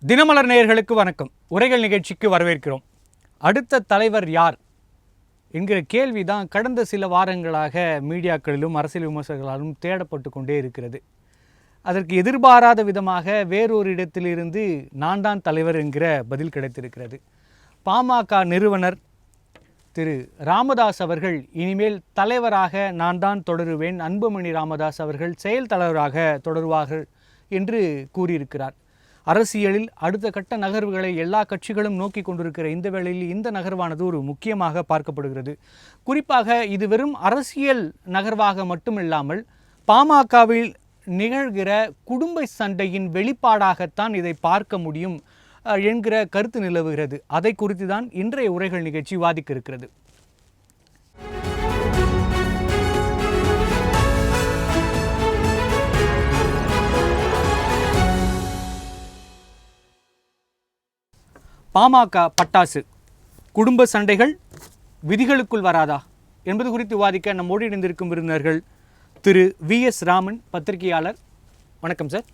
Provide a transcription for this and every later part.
தினமலர் நேயர்களுக்கு வணக்கம். உரைகள் நிகழ்ச்சிக்கு வரவேற்கிறோம். அடுத்த தலைவர் யார் என்கிற கேள்வி தான் கடந்த சில வாரங்களாக மீடியாக்களிலும் அரசியல் விமர்சகர்களாலும் தேடப்பட்டு கொண்டே இருக்கிறது. அதற்கு எதிர்பாராத விதமாக வேறொரு இடத்திலிருந்து நான் தான் தலைவர் என்கிற பதில் கிடைத்திருக்கிறது. பாமக நிறுவனர் திரு ராமதாஸ் அவர்கள் இனிமேல் தலைவராக நான் தான் தொடருவேன், அன்புமணி ராமதாஸ் அவர்கள் செயல் தலைவராக தொடருவார்கள் என்று கூறியிருக்கிறார். அரசியலில் அடுத்த கட்ட நகர்வுகளை எல்லா கட்சிகளும் நோக்கி கொண்டிருக்கிற இந்த வேளையில் இந்த நகர்வானது ஒரு முக்கியமாக பார்க்கப்படுகிறது. குறிப்பாக இது வெறும் அரசியல் நகர்வாக மட்டுமில்லாமல் பாமகவில் நிகழ்கிற குடும்ப சண்டையின் வெளிப்பாடாகத்தான் இதை பார்க்க முடியும் என்கிற கருத்து நிலவுகிறது. அதை குறித்து தான் இன்றைய உரைகள் நிகழ்ச்சி விவாதிக்க இருக்கிறது. பாமக பட்டாசு குடும்ப சண்டைகள் விதிகளுக்குள் வராதா என்பது குறித்து விவாதிக்க நம்மோடு இணைந்திருக்கும் விருந்தினர்கள் திரு வி.எஸ். ராமன், பத்திரிகையாளர், வணக்கம் சார்,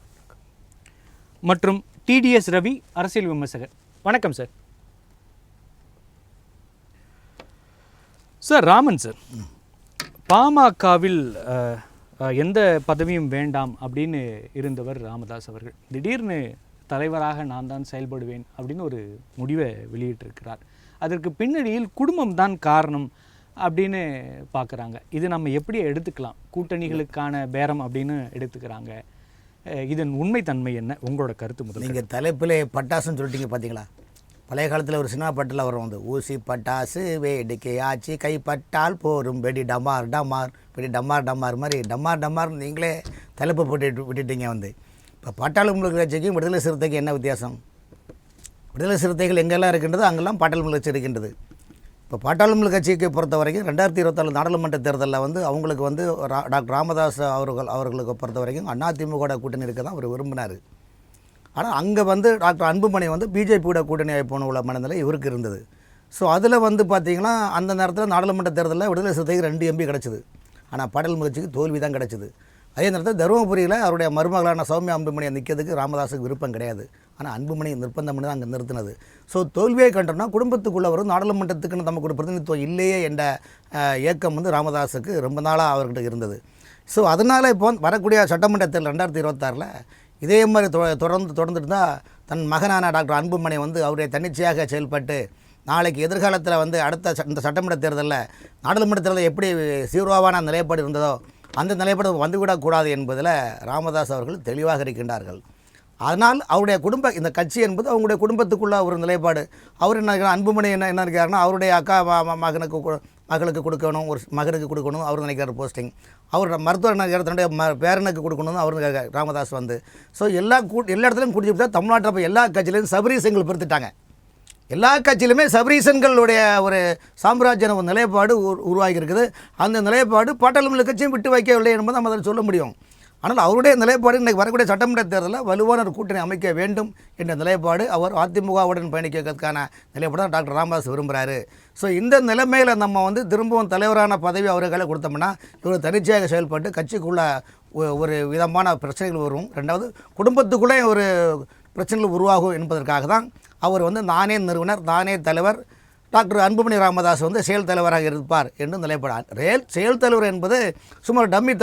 மற்றும் டி.டி.எஸ். ரவி, அரசியல் விமர்சகர், வணக்கம் சார். சார் ராமன் சார், பாமகவில் எந்த பதவியும் வேண்டாம் அப்படின்னு இருந்தவர் ராமதாஸ் அவர்கள் திடீர்னு தலைவராக நான் தான் செயல்படுவேன் அப்படின்னு ஒரு முடிவை வெளியிட்டிருக்கிறார். அதற்கு பின்னணியில் குடும்பம் தான் காரணம் அப்படின்னு பார்க்குறாங்க. இது நம்ம எப்படி எடுத்துக்கலாம்? கூட்டணிகளுக்கான பேரம் அப்படின்னு எடுத்துக்கிறாங்க. இதன் உண்மைத்தன்மை என்ன? உங்களோட கருத்து முதல். நீங்கள் தலைப்பிலே பட்டாசுன்னு சொல்லிட்டீங்க பார்த்தீங்களா? பழைய காலத்தில் ஒரு சினிமா பாட்டில் வரும், வந்து ஊசி பட்டாசு வேடிக்கை ஆச்சு கைப்பட்டால் போரும் வெடி டமார் டமார் வெடி டமார் டமார் மாதிரி டமார் டமார் நீங்களே தலைப்பு போட்டு விட்டுட்டீங்க. வந்து இப்போ பாட்டாளி மக்கள் கட்சிக்கும் விடுதலை சிறுத்தைக்கு என்ன வித்தியாசம்? விடுதலை சிறுத்தைகள் எங்கெல்லாம் இருக்கின்றது அங்கெல்லாம் பாட்டாளி மக்கள் கட்சி இருக்கின்றது. இப்போ பாட்டாளி மக்கள் கட்சிக்கு பொறுத்த வரைக்கும் 2024 நாடாளுமன்ற தேர்தலில் வந்து அவங்களுக்கு வந்து டாக்டர் ராமதாஸ் அவர்களுக்கு பொறுத்த வரைக்கும் அதிமுக கூட்டணி இருக்க தான் அவர் விரும்பினார். ஆனால் அங்கே வந்து டாக்டர் அன்புமணி வந்து பிஜேபியோட கூட்டணி போன உள்ள மனநிலை இவருக்கு இருந்தது. ஸோ அதில் வந்து பார்த்திங்கன்னா அந்த நேரத்தில் நாடாளுமன்ற தேர்தலில் விடுதலை சிறுத்தைக்கு 2 எம்பி கிடச்சிது. ஆனால் பாட்டாளி மக்கள் கட்சிக்கு தோல்வி தான் கிடச்சிது. அதே நேரத்தில் தருமபுரியில் அவருடைய மருமகளான சௌமியா அன்புமணியை நிற்கிறதுக்கு ராமதாஸுக்கு விருப்பம் கிடையாது. ஆனால் அன்புமணி நிர்பந்தம் பண்ணி தான் அங்கே நிறுத்தினது. ஸோ தோல்வியை கண்டோம்னா குடும்பத்துக்குள்ளே வரும் நாடாளுமன்றத்துக்குன்னு நமக்கு ஒரு பிரதிநிதித்துவம் இல்லையே என்ற ஏக்கம் வந்து ராமதாஸுக்கு ரொம்ப நாளாக அவர்கிட்ட இருந்தது. ஸோ அதனால் இப்போ வரக்கூடிய சட்டமன்ற தேர்தல் 2026 இதே மாதிரி தொடர்ந்துட்டு தான் தன் மகனான டாக்டர் அன்புமணி வந்து அவருடைய தன்னிச்சையாக செயல்பட்டு நாளைக்கு எதிர்காலத்தில் வந்து அடுத்த இந்த சட்டமன்ற தேர்தலில் நாடாளுமன்ற தேர்தலில் எப்படி சீர்வாவான நிலைப்பாடு இருந்ததோ அந்த நிலைப்பாடு வந்துவிடக்கூடாது என்பதில் ராமதாஸ் அவர்கள் தெளிவாக இருக்கின்றார்கள். அதனால் அவருடைய இந்த கட்சி என்பது அவங்களுடைய குடும்பத்துக்குள்ள ஒரு நிலைப்பாடு. அவர் என்ன அன்புமணி என்ன இருக்காருன்னா அவருடைய அக்கா மகளுக்கு கொடுக்கணும், ஒரு மகனுக்கு கொடுக்கணும் அவர் நினைக்கிறார் போஸ்டிங். அவரோட மருத்துவர் நினைக்கிற தன்னுடைய பேரனுக்கு கொடுக்கணும்னு அவர் ராமதாஸ் வந்து. ஸோ எல்லா இடத்துலையும் குடிச்சுட்டா தமிழ்நாட்டில் போய் எல்லா கட்சியிலையும் சபரீசங்கள் பிரித்துட்டாங்க. எல்லா கட்சியிலுமே சபரீசன்களுடைய ஒரு சாம்ராஜ்ய ஒரு நிலைப்பாடு உருவாகி இருக்குது. அந்த நிலைப்பாடு பாட்டாளி மக்கள் கட்சியும் விட்டு வைக்கவில்லை என்பதை நம்ம அதில் சொல்ல முடியும். ஆனால் அவருடைய நிலைப்பாடு இன்றைக்கு வரக்கூடிய சட்டமன்ற தேர்தலில் வலுவான ஒரு கூட்டணி அமைக்க வேண்டும் என்ற நிலைப்பாடு அவர் அதிமுகவுடன் பயணிக்கிறதுக்கான நிலைப்பாடு தான் டாக்டர் ராமதாஸ் விரும்புகிறாரு. ஸோ இந்த நிலைமையில் நம்ம வந்து திரும்பவும் தலைவரான பதவி அவர்களை கொடுத்தோம்னா இவர் தனிச்சையாக செயல்பட்டு கட்சிக்குள்ள ஒரு விதமான பிரச்சனைகள் வரும். ரெண்டாவது குடும்பத்துக்குள்ளே ஒரு பிரச்சனைகள் உருவாகும் என்பதற்காக தான் அவர் வந்து நானே நிறுவனர் நானே தலைவர், டாக்டர் அன்புமணி ராமதாஸ் வந்து செயல் தலைவராக இருப்பார் என்று நிலைப்படார். செயல் தலைவர் என்பது சும்மா டம்மி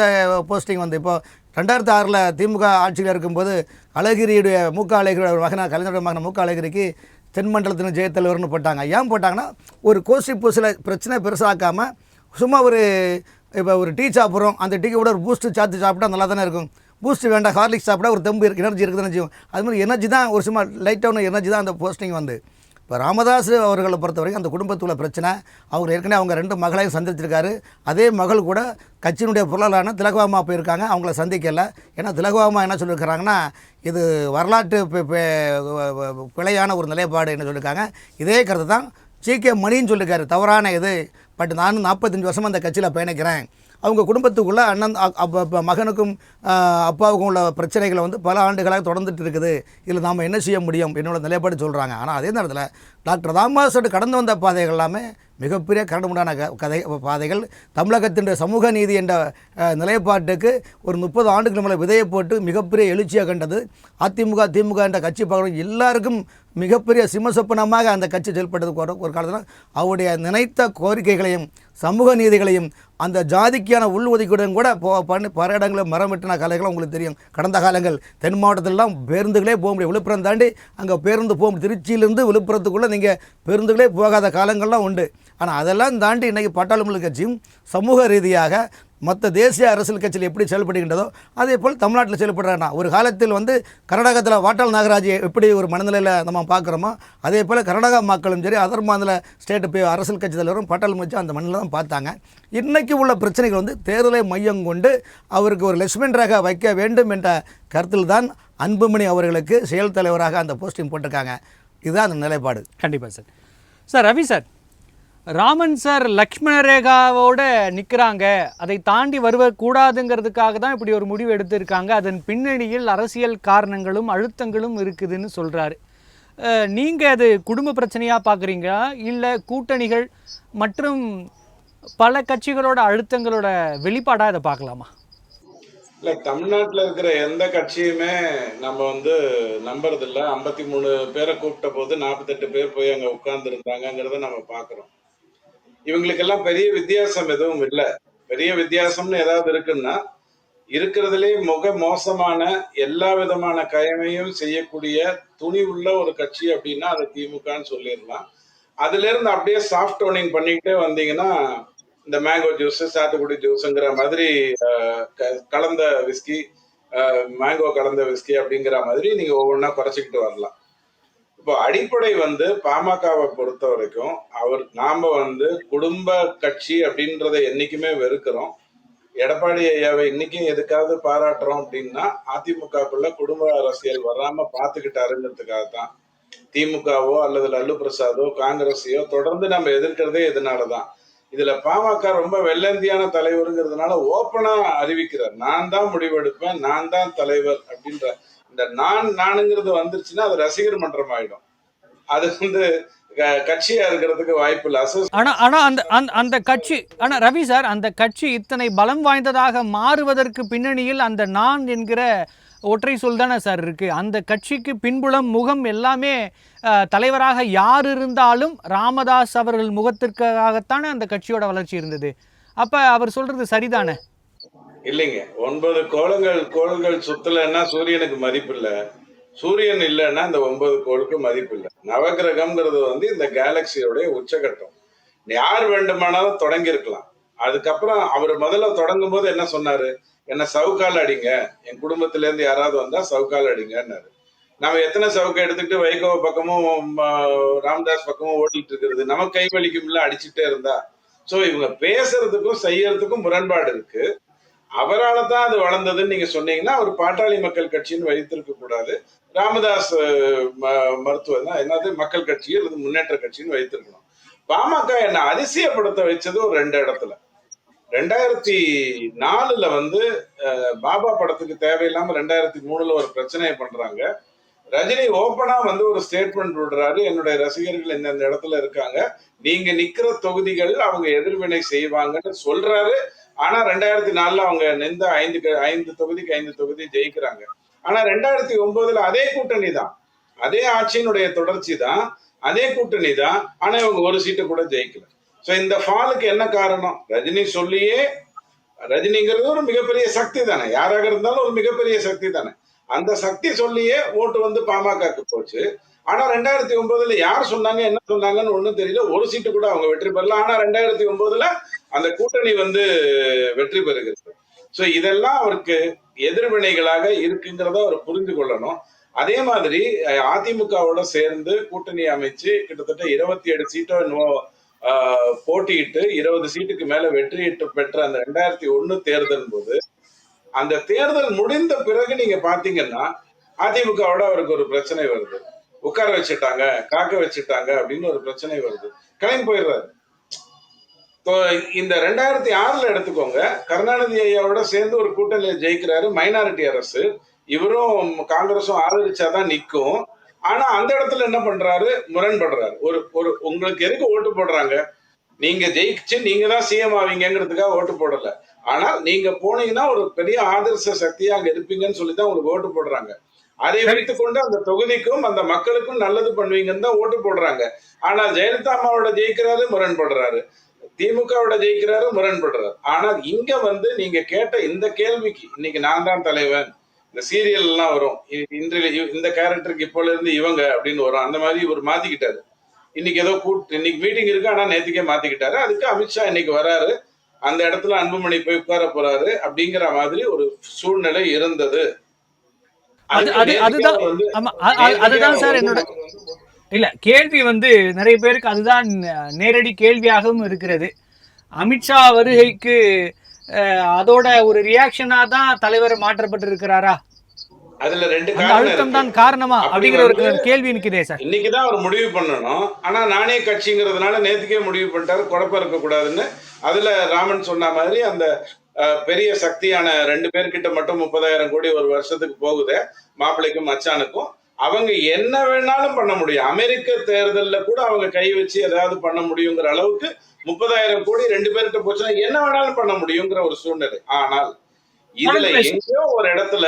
போஸ்டிங். வந்து இப்போது 2006 திமுக ஆட்சியில் இருக்கும்போது அழகிரியுடைய அழகிரியோட மகனாக கலைஞருடைய மகன அழகிரிக்கு தென்மண்டலத்தின் ஜெயத்தலைவர்னு போட்டாங்க. ஏன் போட்டாங்கன்னா ஒரு கோஷ்டி பூசில் பிரச்சனை பெருசாக்காமல் சும்மா இப்போ ஒரு டீ சாப்பிட்றோம், அந்த டீக்கு கூட ஒரு பூஸ்ட்டு சாத்து சாப்பிட்டா நல்லா தானே இருக்கும். பூஸ்ட்டு வேண்டாம், ஹார்லிக்ஸ் சாப்பிட்டா ஒரு தெம்பு எனர்ஜி இருக்குதுன்னு வச்சுக்கோங்க. அது மாதிரி எனர்ஜி தான் ஒரு சும்மா லைட்டான எனர்ஜி தான் அந்த போஸ்டிங் வந்து. இப்போ ராமதாஸ் அவர்களை பொறுத்த வரைக்கும் அந்த குடும்பத்துள்ள பிரச்சனை. அவங்க ஏற்கனவே அவங்க 2 மகளையும் சந்திச்சிருக்காரு. அதே மகள் கூட கட்சியினுடைய பொருளாளரான திலகவாமா போயிருக்காங்க, அவங்கள சந்திக்கலை. ஏன்னா திலகவாமா என்ன சொல்லியிருக்கிறாங்கன்னா இது வரலாற்று பிழையான ஒரு நிலைப்பாடு என்ன சொல்லியிருக்காங்க. இதே கருத்து தான் ஜி.கே. மணின்னு சொல்லியிருக்காரு. தவறான இது, பட் நானும் 45 வருஷமாக அந்த கட்சியில் பயணிக்கிறேன், அவங்க குடும்பத்துக்குள்ளே அண்ணன் மகனுக்கும் அப்பாவுக்கும் உள்ள பிரச்சனைகளை வந்து பல ஆண்டுகளாக தொடர்ந்துட்டு இருக்குது. இதில் நாம் என்ன செய்ய முடியும் என்னோட நிலைப்பாடு சொல்கிறாங்க. ஆனால் அதே நேரத்தில் டாக்டர் ராமதாஸ் கடந்து வந்த பாதைகள் எல்லாமே மிகப்பெரிய கரடுமுடான பாதைகள். தமிழகத்தின் சமூக நீதி என்ற நிலைப்பாட்டுக்கு ஒரு 30 ஆண்டுகள் மேலே விதையை போட்டு மிகப்பெரிய எழுச்சியாக கண்டது. அதிமுக திமுக என்ற கட்சி பார்க்குறவங்க எல்லாருக்கும் மிகப்பெரிய சிம்மசொப்பனமாக அந்த கட்சி செயல்பட்டது. ஒரு காலத்தில் அவருடைய நினைத்த கோரிக்கைகளையும் சமூக நீதிகளையும் அந்த ஜாதிக்கான உள்ஒதுக்கீடும் கூட பல இடங்களில் மரம் வெட்டின காலைகளும் உங்களுக்கு தெரியும். கடந்த காலங்கள் தென் மாவட்டத்திலலாம் பேருந்துகளே போக முடியும். விழுப்புரம் தாண்டி அங்கே பேருந்து போக முடியும். திருச்சியிலேருந்து விழுப்புரத்துக்குள்ளே நீங்கள் பேருந்துகளே போகாத காலங்கள்லாம் உண்டு. ஆனால் அதெல்லாம் தாண்டி இன்றைக்கி பாட்டாளி கட்சியும் சமூக ரீதியாக மற்ற தேசிய அரசியல் கட்சியில் எப்படி செயல்படுகின்றதோ அதே போல் தமிழ்நாட்டில் செயல்படுறாங்க. ஒரு காலத்தில் வந்து கர்நாடகத்தில் வாட்டாள் நாகராஜ் எப்படி ஒரு மனநிலையில் நம்ம பார்க்குறோமோ அதே போல் கர்நாடகா மக்களும் சரி அதர் மாநில ஸ்டேட்டு போய் அரசியல் கட்சி தலைவரும் பாட்டாளி கட்சி அந்த மண்ணில் தான் பார்த்தாங்க. இன்றைக்கி உள்ள பிரச்சனைகள் வந்து தேர்தலை மையம் கொண்டு அவருக்கு ஒரு லட்சுமண் ரேகா வைக்க வேண்டும் என்ற கருத்தில் தான் அன்புமணி அவர்களுக்கு செயல் தலைவராக அந்த போஸ்டிங் போட்டிருக்காங்க. இதுதான் அந்த நிலைப்பாடு. கண்டிப்பாக sir. Sir Ravi sir, Raman sir Lakshmana ரேகாவோட நிற்கிறாங்க, அதை தாண்டி வருவக்கூடாதுங்கிறதுக்காக தான் இப்படி ஒரு முடிவு எடுத்திருக்காங்க, அதன் பின்னணியில் அரசியல் காரணங்களும் அழுத்தங்களும் இருக்குதுன்னு சொல்கிறாரு. நீங்கள் அது குடும்ப பிரச்சனையாக பார்க்குறீங்களா இல்லை கூட்டணிகள் மற்றும் பல கட்சிகளோட அழுத்தங்களோட வெளிப்பாடாக இதை பார்க்கலாமா? இல்லை, தமிழ்நாட்டில் இருக்கிற எந்த கட்சியுமே நம்ம வந்து நம்புறதில்ல. 53 பேரை கூப்பிட்ட போது 48 பேர் போய் அங்கே உட்கார்ந்து இருந்தாங்கிறத நம்ம பார்க்குறோம். இவங்களுக்கெல்லாம் பெரிய வித்தியாசம் எதுவும் இல்லை. பெரிய வித்தியாசம்னு ஏதாவது இருக்குன்னா இருக்கிறதுலே மோசமான எல்லா விதமான கயமையும் செய்யக்கூடிய துணி உள்ள ஒரு கட்சி அப்படின்னா அது திமுகன்னு சொல்லிடலாம். அதுல இருந்து அப்படியே சாஃப்ட் டோனிங் பண்ணிக்கிட்டே வந்தீங்கன்னா இந்த மேங்கோ ஜூஸ் சாத்துக்குடி ஜூஸ்ங்கிற மாதிரி கலந்த விஸ்கி, மேங்கோ கலந்த விஸ்கி அப்படிங்கிற மாதிரி நீங்க ஒவ்வொன்றா குறைச்சிக்கிட்டு வரலாம். இப்போ அடிப்படை வந்து பாமகவை பொறுத்த வரைக்கும் நாம வந்து குடும்ப கட்சி அப்படின்றத என்னைக்குமே வெறுக்கிறோம். எடப்பாடி ஐயாவை இன்னைக்கும் எதுக்காவது பாராட்டுறோம் அப்படின்னா அதிமுகக்குள்ள குடும்ப அரசியல் வராம பாத்துக்கிட்டாருங்கிறதுக்காக தான். திமுகவோ அல்லது லல்லு பிரசாதோ காங்கிரஸையோ தொடர்ந்து நம்ம எதிர்க்கிறதே இதனாலதான். இதுல பாமக ரொம்ப வெள்ளந்தியான தலைவருங்கிறதுனால ஓப்பனா அறிவிக்கிறார், நான் தான் முடிவெடுப்பேன், நான் தான் தலைவர் அப்படின்ற இந்த நானுங்கிறது வந்துருச்சுன்னா அது ரசிகர் மன்றம் ஆயிடும். அது வந்து கட்சியா இருக்கிறதுக்கு வாய்ப்பு இல்லை. ஆனா அந்த கட்சி ரவி சார், அந்த கட்சி இத்தனை பலம் வாய்ந்ததாக மாறுவதற்கு பின்னணியில் அந்த நான் என்கிற ஒற்றை சொல் தானே சார் இருக்கு. அந்த கட்சிக்கு பின்புலம் முகம் எல்லாமே தலைவராக யார் இருந்தாலும் ராமதாஸ் அவர்கள் முகத்திற்காகத்தானே அந்த கட்சியோட வளர்ச்சி இருந்தது. அப்ப அவர் சொல்றது சரிதானே? இல்லைங்க, 9 கோள்கள் சுத்தலைன்னா சூரியனுக்கு மதிப்பு இல்லை, சூரியன் இல்லைன்னா இந்த 9 கோளுக்கு மதிப்பு இல்லை. நவகிரகம்ங்கிறது வந்து இந்த கேலக்சியோடைய உச்சகட்டம். யார் வேண்டுமானாலும் தொடங்கி இருக்கலாம். அதுக்கப்புறம் அவர் முதல்ல தொடங்கும் போது என்ன சொன்னாரு, என்ன சவுக்கால் அடிங்க, என் குடும்பத்துல இருந்து யாராவது வந்தா சவுக்கால் அடிங்கன்னாரு. நம்ம எத்தனை சவுக்கை எடுத்துக்கிட்டு வைகோ பக்கமும் ராமதாஸ் பக்கமும் ஓட்டிட்டு இருக்கிறது, நமக்கு கை வலிக்கும்ல அடிச்சுட்டே இருந்தா. சோ இவங்க பேசுறதுக்கும் செய்யறதுக்கும் முரண்பாடு இருக்கு. அவரால் தான் அது வளர்ந்ததுன்னு நீங்க சொன்னீங்கன்னா அவர் பாட்டாளி மக்கள் கட்சின்னு வைத்திருக்க கூடாது, ராமதாஸ் மருத்துவம் தான் என்னது மக்கள் கட்சி அல்லது முன்னேற்ற கட்சின்னு வைத்திருக்கணும். பாமக என்ன அதிசயப்படுத்த வச்சது ஒரு 2 இடத்துல. 2004 வந்து பாபா படத்துக்கு தேவையில்லாம 2003 ஒரு பிரச்சனையை பண்றாங்க. ரஜினி ஓப்பனா வந்து ஒரு ஸ்டேட்மெண்ட் விடுறாரு, என்னுடைய ரசிகர்கள் இந்த இடத்துல இருக்காங்க, நீங்க நிக்கிற தொகுதிகள் அவங்க எதிர்வினை செய்வாங்கன்னு சொல்றாரு. ஆனா 2004 அவங்க நின்ற 5 தொகுதிக்கு 5 தொகுதி ஜெயிக்கிறாங்க. ஆனா 2009 அதே கூட்டணி தான், அதே ஆட்சியினுடைய தொடர்ச்சி தான், அதே கூட்டணி தான். ஆனா இவங்க ஒரு சீட்டை கூட ஜெயிக்கல. சோ இந்த ஃபாலுக்கு என்ன காரணம்? ரஜினி சொல்லியே, ரஜினிங்கிறது ஒரு மிகப்பெரிய சக்தி தானே, யாராக இருந்தாலும் ஒரு மிகப்பெரிய சக்தி தானே, அந்த சக்தி சொல்லியே ஓட்டு வந்து பாமகக்கு போச்சு. ஆனா 2009 யார் சொன்னாங்க என்ன சொன்னாங்கன்னு ஒண்ணும் தெரியல, ஒரு சீட்டு கூட அவங்க வெற்றி பெறல. ஆனா 2009 அந்த கூட்டணி வந்து வெற்றி பெறுகிறது. சோ இதெல்லாம் அவருக்கு எதிர்வினைகளாக இருக்குங்கிறத அவர் புரிந்து கொள்ளணும். அதே மாதிரி அதிமுகவோட சேர்ந்து கூட்டணி அமைச்சு கிட்டத்தட்ட 27 சீட்டோ போட்டியிட்டு 20 சீட்டுக்கு மேல வெற்றியிட்டு பெற்ற அந்த 2001 தேர்தல் போது, அந்த தேர்தல் முடிந்த பிறகு நீங்க பாத்தீங்கன்னா அதிமுகவோட அவருக்கு ஒரு பிரச்சனை வருது, உட்கார வச்சுட்டாங்க, காக்க வச்சுட்டாங்க அப்படின்னு ஒரு பிரச்சனை வருது, கிளம்பி போயிடுறாரு. இப்போ இந்த 2006ல எடுத்துக்கோங்க, கருணாநிதி ஐயாவோட சேர்ந்து ஒரு கூட்டணியில ஜெயிக்கிறாரு, மைனாரிட்டி அரசு. இவரும் காங்கிரஸும் ஆதரிச்சாதான் நிக்கும். ஆனா அந்த இடத்துல என்ன பண்றாரு, முரண்படுறாரு. ஒரு ஒரு உங்களுக்கு எதுக்கு ஓட்டு போடுறாங்க, நீங்க ஜெயிச்சு நீங்க தான் சிஎம் ஆவீங்கிறதுக்காக ஓட்டு போடல. ஆனால் நீங்க போனீங்கன்னா ஒரு பெரிய ஆதர்ச சக்தியா அங்க இருப்பீங்கன்னு சொல்லிதான் உங்களுக்கு ஓட்டு போடுறாங்க. அதை வைத்துக் கொண்டு அந்த தொகுதிக்கும் அந்த மக்களுக்கும் நல்லது பண்ணுவீங்கன்னு தான் ஓட்டு போடுறாங்க. ஆனா ஜெயலலிதா அம்மாவோட ஜெயிக்கிறாரு, முரண்படுறாரு. திமுகவோட ஜெயிக்கிறாரு, முரண்படுறாரு. ஆனால் இங்க வந்து நீங்க கேட்ட இந்த கேள்விக்கு, இன்னைக்கு நான் தான் தலைவன், இந்த சீரியல் எல்லாம் வரும், இன்றைய இந்த கேரக்டருக்கு இப்போல இருந்து இவங்க அப்படின்னு வரும், அந்த மாதிரி இவர் மாத்திக்கிட்டாரு. இன்னைக்கு ஏதோ இன்னைக்கு மீட்டிங் இருக்கு, ஆனா நேத்துக்கே மாத்திக்கிட்டாரு. அதுக்கு அமித்ஷா இன்னைக்கு வராரு, அந்த இடத்துல அன்புமணி போய் உட்கார போறாரு அப்படிங்கிற மாதிரி ஒரு சூழ்நிலை இருந்தது. அதுதான் சார் என்னோட இல்ல கேள்வி வந்து நிறைய பேருக்கு அதுதான் நேரடி கேள்வியாகவும் இருக்கிறது. அமித்ஷா வருகைக்கு அதோட ஒரு ரியாக்ஷனா தான் தலைவர் மாற்றப்பட்டிருக்கிறாரா, அதுல 2 அழுத்தம் தான் காரணமா அப்படிங்கிற ஒரு கேள்வி நிக்குதே சார். இன்னைக்குதான் அவர் முடிவு பண்ணணும். ஆனா நானே கட்சிங்கிறதுனால நேத்துக்கே முடிவு பண்ணிட்டாரு, குழப்பம் இருக்க கூடாதுன்னு. அதுல ராமன் சொன்ன மாதிரி அந்த பெரிய சக்தியான 2 பேர்கிட்ட மட்டும் 30,000 கோடி ஒரு வருஷத்துக்கு போகுது, மாப்பிள்ளைக்கும் மச்சானுக்கும். அவங்க என்ன வேணாலும் பண்ண முடியும். அமெரிக்க தேர்தலில் கூட அவங்க கை வச்சு ஏதாவது பண்ண முடியுங்கிற அளவுக்கு 30,000 கோடி 2 பேர்கிட்ட போச்சுன்னா என்ன வேணாலும் பண்ண முடியுங்கிற ஒரு சூழ்நிலை. ஆனால் இதுல எங்கேயோ ஒரு இடத்துல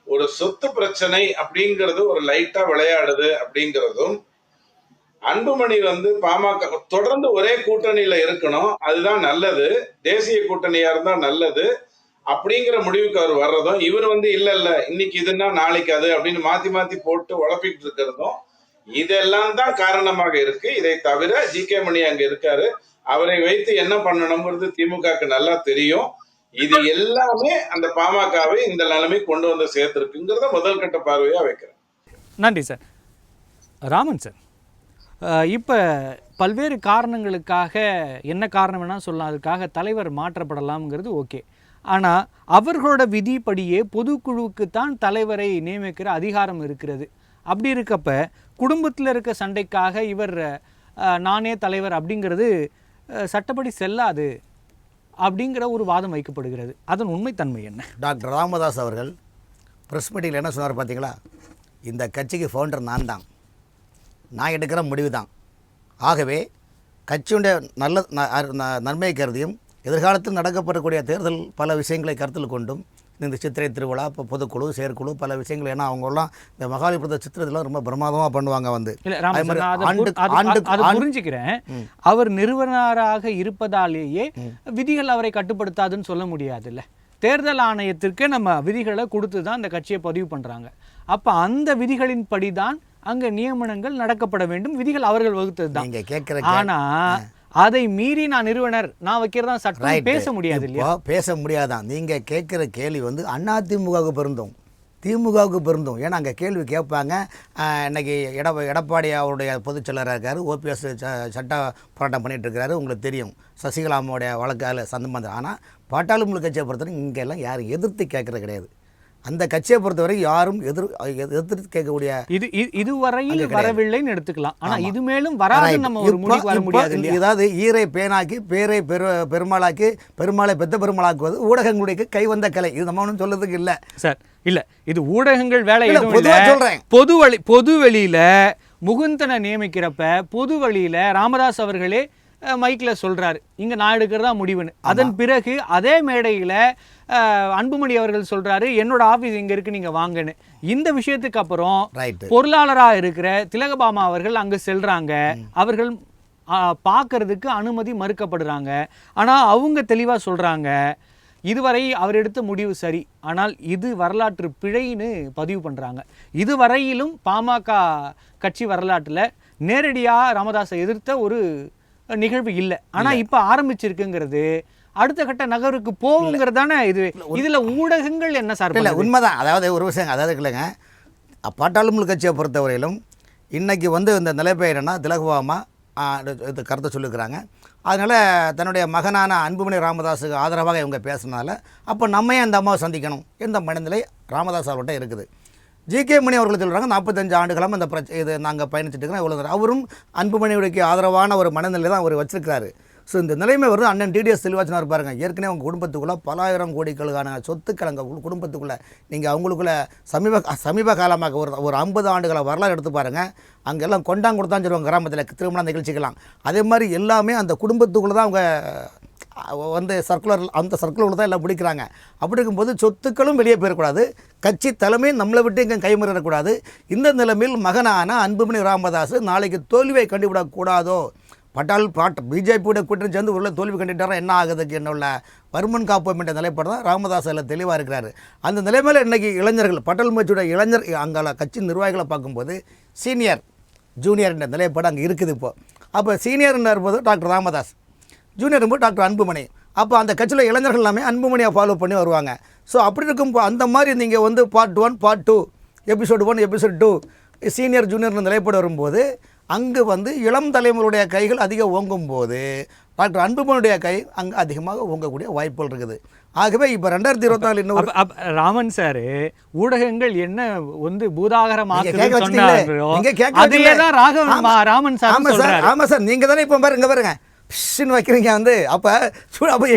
ஒரு சொத்து பிரச்சனை அப்படிங்கிறது ஒரு லைட்டா விளையாடுது அப்படிங்கிறதும், அன்புமணி வந்து பாமக தொடர்ந்து ஒரே கூட்டணியில இருக்கணும், அதுதான் நல்லது, தேசிய கூட்டணியா இருந்தா நல்லது அப்படிங்கிற முடிவுக்கு அவர் வர்றதும், இவர் வந்து இல்ல இன்னைக்கு இதுன்னா நாளைக்கு அது அப்படின்னு மாத்தி மாத்தி போட்டு உழப்பிட்டு இருக்கிறதும், இதெல்லாம் தான் காரணமாக இருக்கு. இதை தவிர ஜி.கே. மணி அங்க இருக்காரு, அவரை வைத்து என்ன பண்ணணுங்கிறது திமுகக்கு நல்லா தெரியும். இது எல்லாமே அந்த பாமகவை இந்த நிலைமை கொண்டு வந்து சேர்த்திருக்குங்கிறத முதல் கட்ட பார்வையா வைக்கிறேன். நன்றி சார். ராமன் சார், இப்போ பல்வேறு காரணங்களுக்காக என்ன காரணம் வேணால் சொல்லலாம், அதுக்காக தலைவர் மாற்றப்படலாம்ங்கிறது ஓகே. ஆனால் அவர்களோட விதிப்படியே பொதுக்குழுவுக்கு தான் தலைவரை நியமிக்கிற அதிகாரம் இருக்கிறது. அப்படி இருக்கப்ப குடும்பத்தில் இருக்க சண்டைக்காக இவர் நானே தலைவர் அப்படிங்கிறது சட்டப்படி செல்லாது அப்படிங்கிற ஒரு வாதம் வைக்கப்படுகிறது. அதன் உண்மைத்தன்மை என்ன? டாக்டர் ராமதாஸ் அவர்கள் ப்ரெஸ் மீட்டிங்கில் என்ன சொன்னார் பார்த்தீங்களா, இந்த கட்சிக்கு ஃபவுண்டர் நான் தான், நான் எடுக்கிற முடிவு தான். ஆகவே கட்சியுடைய நன்மை கருதியும் எதிர்காலத்தில் நடக்கப்படக்கூடிய தேர்தல் பல விஷயங்களை கருத்தில் கொண்டும் இந்த சித்திரை திருவிழா, இப்போ பொதுக்குழு, செயற்குழு, பல விஷயங்கள், ஏன்னா அவங்கெல்லாம் இந்த மகாலிபுரத்தை சித்திரத்தில் ரொம்ப பிரமாதமாக பண்ணுவாங்க. வந்து புரிஞ்சுக்கிறேன், அவர் நிறுவனராக இருப்பதாலேயே விதிகள் அவரை கட்டுப்படுத்தாதுன்னு சொல்ல முடியாது. இல்லை, தேர்தல் ஆணையத்திற்கு நம்ம விதிகளை கொடுத்து தான் இந்த கட்சியை பதிவு பண்ணுறாங்க. அப்போ அந்த விதிகளின் படி தான் அங்கே நியமனங்கள் நடக்கப்பட வேண்டும். விதிகள் அவர்கள் வகுத்தது தான். ஆனால் அதை மீறி நான் நிறுவனர், நான் வைக்கிறதா சட்டம் பேச முடியாது இல்லையா? பேச முடியாதான். நீங்கள் கேட்குற கேள்வி வந்து அதிமுகவுக்கு பொருந்தும், திமுகவுக்கு பொருந்தும். ஏன்னா அங்கே கேள்வி கேட்பாங்க. இன்றைக்கி எடப்பாடி அவருடைய பொதுச் செயலராக இருக்கார், ஓபிஎஸ் சட்ட போராட்டம் பண்ணிகிட்டு இருக்காரு, உங்களுக்கு தெரியும். சசிகலாமாவுடைய வழக்கால் சந்தம். ஆனால் பாட்டாளி மக்கள் கட்சியை பொறுத்தவரை இங்கெல்லாம் யாரும் எதிர்த்து கேட்குறது கிடையாது. அந்த கட்சியை பொறுத்தவரை யாரும் எதிர்த்து கேட்கக்கூடிய இதுவரையில் வரவில்லைன்னு எடுத்துக்கலாம். ஆனா இது மேலும் வராது, நம்ம ஒரு முடிவுக்கு வர முடியாது. ஏதாவது ஈரை பேனாக்கி பேரை பெருமாளாக்கி பெருமாளை பெத்த பெருமாளாக்குவது ஊடகங்களுடைய கைவந்த கலை. இது நம்ம ஒன்றும் சொல்றதுக்கு இல்லை சார். இல்ல, இது ஊடகங்கள் வேலை சொல்றேன். பொது வெளியில முகுந்தனை நியமிக்கிறப்ப பொது வழியில ராமதாஸ் அவர்களே மைக்கில் சொல்றாரு, இங்க நான் எடுக்கிறதா முடிவுன்னு. அதன் பிறகு அதே மேடையில அன்புமணி அவர்கள் சொல்றாரு, என்னோட ஆபீஸ் இங்க இருக்கு, நீங்க வாங்கன்னு. இந்த விஷயத்துக்கு அப்புறம் பொருளாளராக இருக்கிற திலகபாமா அவர்கள் அங்க செல்றாங்க. அவர்கள் பார்க்கறதுக்கு அனுமதி மறுக்கப்படுறாங்க. ஆனா அவங்க தெளிவா சொல்றாங்க, இதுவரை அவர் எடுத்த முடிவு சரி, ஆனால் இது வரலாற்று பிழைன்னு பதிவு பண்றாங்க. இதுவரையிலும் பாமக கட்சி வரலாற்றுல நேரடியா ராமதாஸை எதிர்த்த ஒரு நிகழ்வு இல்லை. ஆனா இப்ப ஆரம்பிச்சிருக்குங்கிறது அடுத்த கட்ட நகருக்கு போகுங்கிறதானே. இதுல ஊடகங்கள் என்ன சார்? இல்லை, உண்மைதான். அதாவது ஒரு விஷயம், அதாவது இல்லைங்க, பாட்டாளி மக்கள் கட்சியை பொறுத்தவரையிலும் இன்னைக்கு வந்து இந்த நிலைப்பெயர்னா திலகபாமா இது கருத்தை சொல்லியிருக்கிறாங்க. அதனால் தன்னுடைய மகனான அன்புமணி ராமதாஸுக்கு ஆதரவாக இவங்க பேசுனதால அப்போ நம்ம அந்த அம்மாவை சந்திக்கணும் என்ற மனநிலை ராமதாஸ் அவர்கிட்ட இருக்குது. ஜி.கே. மணி அவர்கள் சொல்கிறாங்க, 45 ஆண்டுகளாக இந்த இது நாங்கள் பயணிச்சுட்டு இருக்கிறோம். இவ்வளோ அவரும் அன்புமணியுடைய ஆதரவான ஒரு மனநிலை தான் அவர் வச்சிருக்கிறாரு. ஸோ இந்த நிலைமை வருது. அண்ணன் டிடிஎஸ் செல்வாச்சனார் பாருங்கள், ஏற்கனவே அவங்க குடும்பத்துக்குள்ளே பல ஆயிரம் கோடிகளுக்கான சொத்துக்கள் அங்கே குடும்பத்துக்குள்ளே நீங்கள் அவங்களுக்குள்ள சமீப காலமாக ஒரு 50 ஆண்டுகளை வரலாறு எடுத்து பாருங்கள். அங்கெல்லாம் கொண்டாங்க கொடுத்தான்னு சொல்லுவாங்க கிராமத்தில் திருமண நிகழ்ச்சிக்கலாம். அதே மாதிரி எல்லாமே அந்த குடும்பத்துக்குள்ளே தான் அவங்க வந்து அந்த சர்க்குலர் தான் எல்லாம் பிடிக்கிறாங்க. அப்படி இருக்கும்போது சொத்துக்களும் வெளியே போயிடக்கூடாது, கட்சி தலைமையும் நம்மளை விட்டு இங்கே கைமுறையிடக்கூடாது. இந்த நிலைமையில் மகனான அன்புமணி ராமதாஸ் நாளைக்கு தோல்வியை கண்டுவிடக்கூடாதோ, பிஜேபியோட கூட்டணி சேர்ந்து உள்ள தோல்வி கண்டுட்டாரா என்ன ஆகுதுக்கு என்னுள்ள வருமன் காப்போம் என்ற நிலைப்பாடு தான் ராமதாஸ் அதில் தெளிவாக இருக்கிறாரு. அந்த நிலைமையில் இன்றைக்கி இளைஞர்கள் பட்டால் முயற்சியோட இளைஞர் அங்கே கட்சி நிர்வாகிகளை பார்க்கும்போது சீனியர் ஜூனியர் என்ற நிலைப்பாடு அங்கே இருக்குது. இப்போது அப்போ சீனியர்னு இருப்பது டாக்டர் ராமதாஸ், ஜூனியர் போது டாக்டர் அன்புமணி. அப்போ அந்த கட்சியில் இளைஞர்கள் எல்லாமே அன்புமணியை ஃபாலோ பண்ணி வருவாங்க. ஸோ அப்படி இருக்கும் அந்த மாதிரி நீங்கள் வந்து part 1 part 2 episode 1 episode 2 senior ஜூனியர்னு நிலைப்பாடு வரும்போது அங்கு வந்து இளம் தலைமுறையுடைய கைகள் அதிகம் ஓங்கும் போது டாக்டர் அன்புமணியுடைய கை அங்கே அதிகமாக ஓங்கக்கூடிய வாய்ப்புகள் இருக்குது. ஆகவே இப்போ 2024 இன்னும் ராமன் சார் ஊடகங்கள் என்ன வந்து பூதாகரமாக ராமன் சார். ஆமாம் சார், நீங்கள் தானே இப்போ பாருங்க பாருங்க பிஷ்ன்னு வைக்கிறீங்க வந்து. அப்போ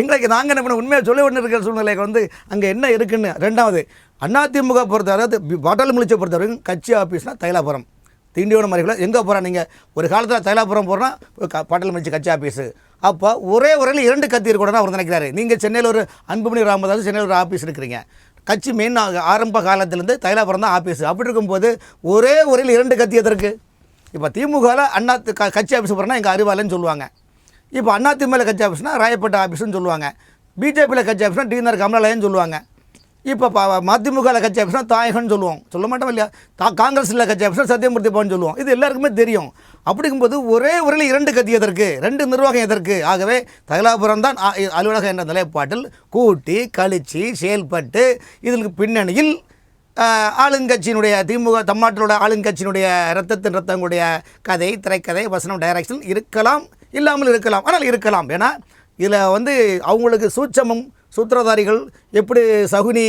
எங்களுக்கு நாங்கள் என்ன பண்ண உண்மையாக சொல்ல ஒன்று இருக்கிற சூழ்நிலைக்கு வந்து அங்கே என்ன இருக்குன்னு. ரெண்டாவது அதிமுக பொறுத்தவரை பாட்டாளி முழிச்சை பொறுத்தவரைக்கும் கட்சி ஆஃபீஸ்னால் தைலாபுரம் தீண்டியோட மாதிரிகள எங்கே போகிறோம். நீங்கள் ஒரு காலத்தில் தைலாபுரம் போகிறோன்னா பாட்டாளி முழிச்சி கட்சி ஆஃபீஸு. அப்போ ஒரே உரையில் 2 கத்தி இருக்கக்கூடாது அவர் நினைக்கிறாரு. நீங்கள் சென்னையில் ஒரு அன்புமணி ராமதாஸ் சென்னையில் ஒரு ஆஃபீஸ் இருக்கிறீங்க, கட்சி மெயின் ஆரம்ப காலத்திலேருந்து தைலாபுரம் தான் ஆஃபீஸு. அப்படி இருக்கும்போது ஒரே உரையில் 2 கத்தி எதற்கு? இப்போ திமுகவில் கட்சி ஆஃபீஸ் போகிறோன்னா எங்கள் அறிவாலன்னு சொல்லுவாங்க. இப்போ அதிமுக கட்சி ஆஃபீஸ்னால் ராயப்பேட்டை ஆஃபீஸ்னு சொல்லுவாங்க. பிஜேபியில் கட்சி ஆஃபீஸ்னால் டிஎன்ஆர் கமலாலயன்னு சொல்லுவாங்க. இப்போ மதிமுகவில் கட்சி ஆஃபீஸ்னால் தாயகன்னு சொல்லுவோம், சொல்ல மாட்டோம் இல்லையா? காங்கிரஸில் கட்சி ஆஃபீஸ்னால் சத்தியமூர்த்தி பவன் சொல்லுவோம். இது எல்லாருக்குமே தெரியும். அப்படிங்கும்போது ஒரே உரையில் 2 கத்தி எதற்கு, 2 நிர்வாகம் எதற்கு? ஆகவே தைலாபுரம் தான் அலுவலகம் என்ற நிலைப்பாட்டில் கூட்டி கழிச்சு செயல்பட்டு இதற்கு பின்னணியில் ஆளுங்கட்சியினுடைய திமுக தமிழ்நாட்டிலோட ஆளுங்கட்சியினுடைய ரத்தங்களுடைய கதை, திரைக்கதை, வசனம், டைரக்ஷன் இருக்கலாம், இல்லாமல் இருக்கலாம். ஆனால் இருக்கலாம். ஏன்னா இதில் வந்து அவங்களுக்கு சூத்திரதாரிகள் எப்படி சகுனி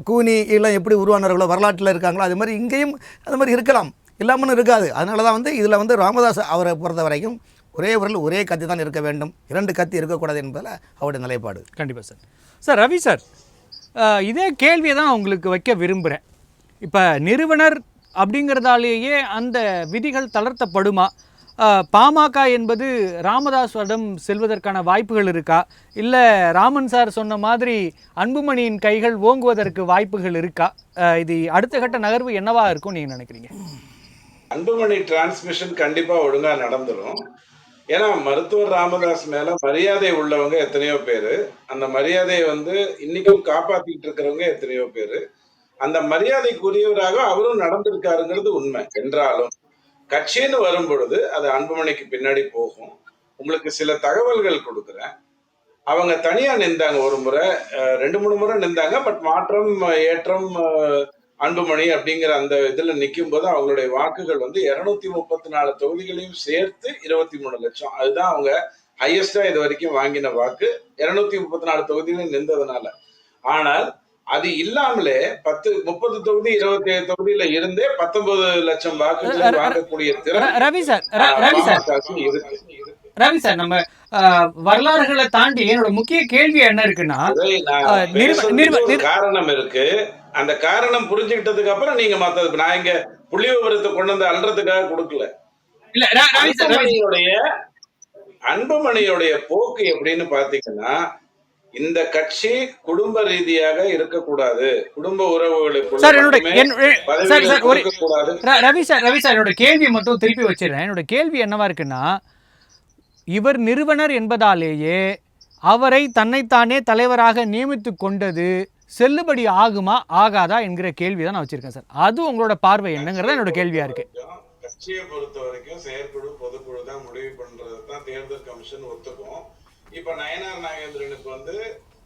கூனி எல்லாம் எப்படி உருவானவர்களோ வரலாற்றில் இருக்காங்களோ அது மாதிரி இங்கேயும் அது மாதிரி இருக்கலாம், இல்லாமல் இருக்காது. அதனால தான் வந்து இதில் வந்து ராமதாஸ் அவரை பொறுத்த வரைக்கும் ஒரே உரையில் ஒரே கத்தி தான் இருக்க வேண்டும், 2 கத்தி இருக்கக்கூடாது என்பதில் அவருடைய நிலைப்பாடு. கண்டிப்பாக சார். சார் ரவி சார், இதே கேள்வியை தான் உங்களுக்கு வைக்க விரும்புகிறேன். இப்போ நிறுவனர் அப்படிங்கிறதாலேயே அந்த விதிகள் தளர்த்தப்படுமா? பாமக என்பது ராமதாஸிடம் செல்வதற்கான வாய்ப்புகள் இருக்கா, இல்லை ராமன் சார் சொன்ன மாதிரி அன்புமணியின் கைகள் ஓங்குவதற்கு வாய்ப்புகள் இருக்கா? இது அடுத்த கட்ட நகர்வு என்னவா இருக்கும் நீங்க நினைக்கிறீங்க? அன்புமணி டிரான்ஸ்மிஷன் கண்டிப்பா ஒழுங்கா நடந்துடும். ஏன்னா மருத்துவர் ராமதாஸ் மேல மரியாதை உள்ளவங்க எத்தனையோ பேரு, அந்த மரியாதையை வந்து இன்னைக்கும் காப்பாத்திட்டு இருக்கிறவங்க எத்தனையோ பேரு. அந்த மரியாதைக்குரியவராக அவரும் நடந்திருக்காருங்கிறது உண்மை. என்றாலும் கட்சின்னு வரும் பொழுது அது அன்புமணிக்கு பின்னாடி போகும். உங்களுக்கு சில தகவல்கள் கொடுக்குறேன். அவங்க தனியா நின்றாங்க, ஒரு முறை 2-3 முறை நின்றாங்க. பட் மாற்றம் ஏற்றம் அன்புமணி அப்படிங்கிற அந்த இதுல நிற்கும் போது அவங்களுடைய வாக்குகள் வந்து 234 தொகுதிகளையும் சேர்த்து 23 லட்சம். அதுதான் அவங்க ஹையஸ்டா இது வரைக்கும் வாங்கின வாக்கு, 234 தொகுதியிலும் நின்றதுனால. ஆனால் அது இல்லாமலே 30 தொகுதி 27 தொகுதியில இருந்தே 19 லட்சம் வாக்குகளை வாங்கக்கூடிய திறன் ரவி சார் இருக்கு. ரவி சார், நம்ம வரலாறுகளை தாண்டி என்னோட முக்கிய கேள்வி என்ன இருக்குன்னா, காரணம் இருக்கு. அந்த காரணம் புரிஞ்சுக்கிட்டதுக்கு அப்புறம் நீங்க மத்தது நான் இங்க புள்ளி விவரத்தை கொண்டு வந்து அல்றதுக்காக கொடுக்கல. அன்புமணியுடைய போக்கு எப்படின்னு பாத்தீங்கன்னா, இந்த கட்சி குடும்ப ரீதியாக இருக்கக்கூடாது, குடும்ப உறவுகளுக்கு ரவி சார் என்னோட கேள்வியை மட்டும் திருப்பி வச்சிடறேன். என்னோட கேள்வி என்னவா இருக்குன்னா, இவர் நிறுவனர் என்பதாலேயே அவரை தன்னைத்தானே தலைவராக நியமித்து கொண்டது செல்லுபடி ஆகுமா ஆகாதா என்கிற கேள்வி தான் நான் வச்சிருக்கேன் சார். அது உங்களோட பார்வை என்னங்கிறத என்னோட கேள்வியா இருக்கு. கட்சியை பொறுத்த வரைக்கும் செயற்குழு பொதுக்குழு தான் முடிவு பண்றது தான் தேர்தல் கமிஷன் ஒத்துக்கும். இப்ப நயனார் நாகேந்திரனுக்கு வந்து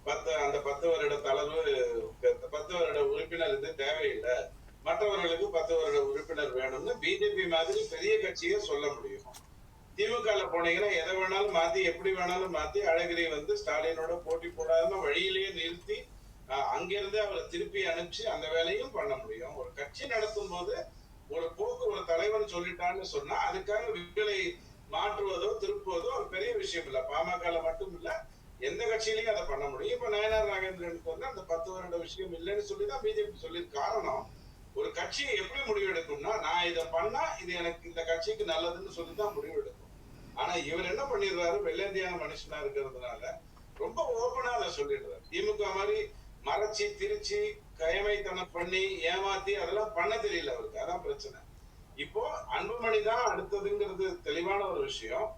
10 வருட தளர்வு, 10 வருட உறுப்பினர் இது தேவையில்லை, மற்றவர்களுக்கு 10 வருட உறுப்பினர் வேணும்னு பிஜேபி மாதிரி பெரிய கட்சியே சொல்ல முடியும். திமுக போனீங்கன்னா எதை வேணாலும் மாத்தி எப்படி வேணாலும் மாத்தி அழகிரி வந்து ஸ்டாலினோட போட்டி போடாம வழியிலேயே நிறுத்தி அங்கிருந்து அவரை திருப்பி அனுப்பிச்சு அந்த வேலையும் பண்ண முடியும். ஒரு கட்சி நடத்தும் போது ஒரு போக்கு ஒரு தலைவன் சொல்லிட்டான்னு சொன்னா அதுக்காக விதிகளை மாற்றுவதோ திருப்புவதோ ஒரு பெரிய விஷயம் இல்ல. பாமகல மட்டும் இல்ல, எந்த கட்சியிலையும் அதை பண்ண முடியும். இப்ப நயனார் நாகேந்திரனுக்கு வந்து அந்த 10 வருட விஷயம் இல்லைன்னு சொல்லிதான் பிஜேபி சொல்லி காரணம். ஒரு கட்சி எப்படி முடிவு எடுக்கும்னா, நான் இதை பண்ணா இது எனக்கு இந்த கட்சிக்கு நல்லதுன்னு சொல்லிதான் முடிவு எடுக்கும். ஆனா இவர் என்ன பண்ணிடுறாரு, வெள்ளந்தியான மனுஷனா இருக்கிறதுனால ரொம்ப ஓபனா அதை சொல்லிடுறாரு. திமுக மாதிரி மறைச்சி திரிச்சு கயமைத்தனம் பண்ணி ஏமாத்தி அதெல்லாம் பண்ண தெரியல அவருக்கு. அதான் பிரச்சனை. இப்போ அன்புமணி தான் அடுத்ததுங்கிறது தெளிவான ஒரு விஷயம்,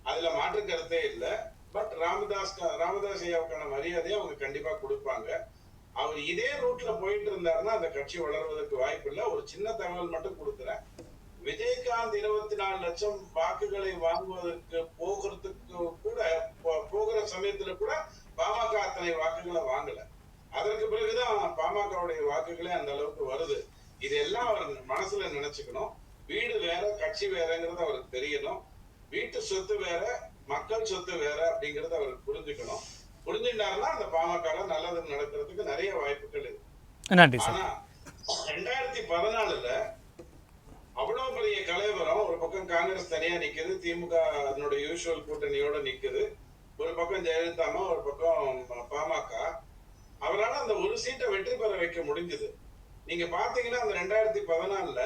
அதுல மாற்று கருத்தே இல்லை. பட் ராமதாஸ் ஐயாவுக்கான மரியாதையை அவங்க கண்டிப்பா கொடுப்பாங்க. அவர் இதே ரூட்ல போயிட்டு இருந்தாருன்னா அந்த கட்சி வளர்வதற்கு வாய்ப்பு இல்லை. ஒரு சின்ன தகவல் மட்டும் கொடுக்குறேன். விஜயகாந்த் 24 லட்சம் வாக்குகளை வாங்குவதற்கு போகிறதுக்கு கூட போகிற சமயத்துல கூட பாமக அத்தனை வாக்குகளை வாங்கல. அதற்கு பிறகுதான் பாமகவுடைய வாக்குகளே அந்த அளவுக்கு வருது. இதெல்லாம் அவர் மனசுல நினைச்சுக்கணும். வீடு வேற கட்சி வேறங்கிறது அவருக்கு தெரியணும். வீட்டு சொத்து வேற மக்கள் சொத்து வேற அப்படிங்கறத அவருக்கு புரிஞ்சுக்கணும். புரிஞ்சுட்டாருன்னா அந்த பாமக நல்லது நடக்கிறதுக்கு நிறைய வாய்ப்புகள் இருக்கு. நன்றி சார். ஆனா 2014ல அவ்வளவு பெரிய கலைவரம். ஒரு பக்கம் காங்கிரஸ் தனியா நிக்குது, திமுக அதனுடைய யூசுவல் கூட்டணியோட நிக்குது. ஒரு பக்கம் ஜெயலலிதாமா, ஒரு பக்கம் பாமக. அவரால் அந்த ஒரு சீட்டை வெற்றி பெற வைக்க முடிஞ்சது. நீங்க பாத்தீங்கன்னா அந்த 2014ல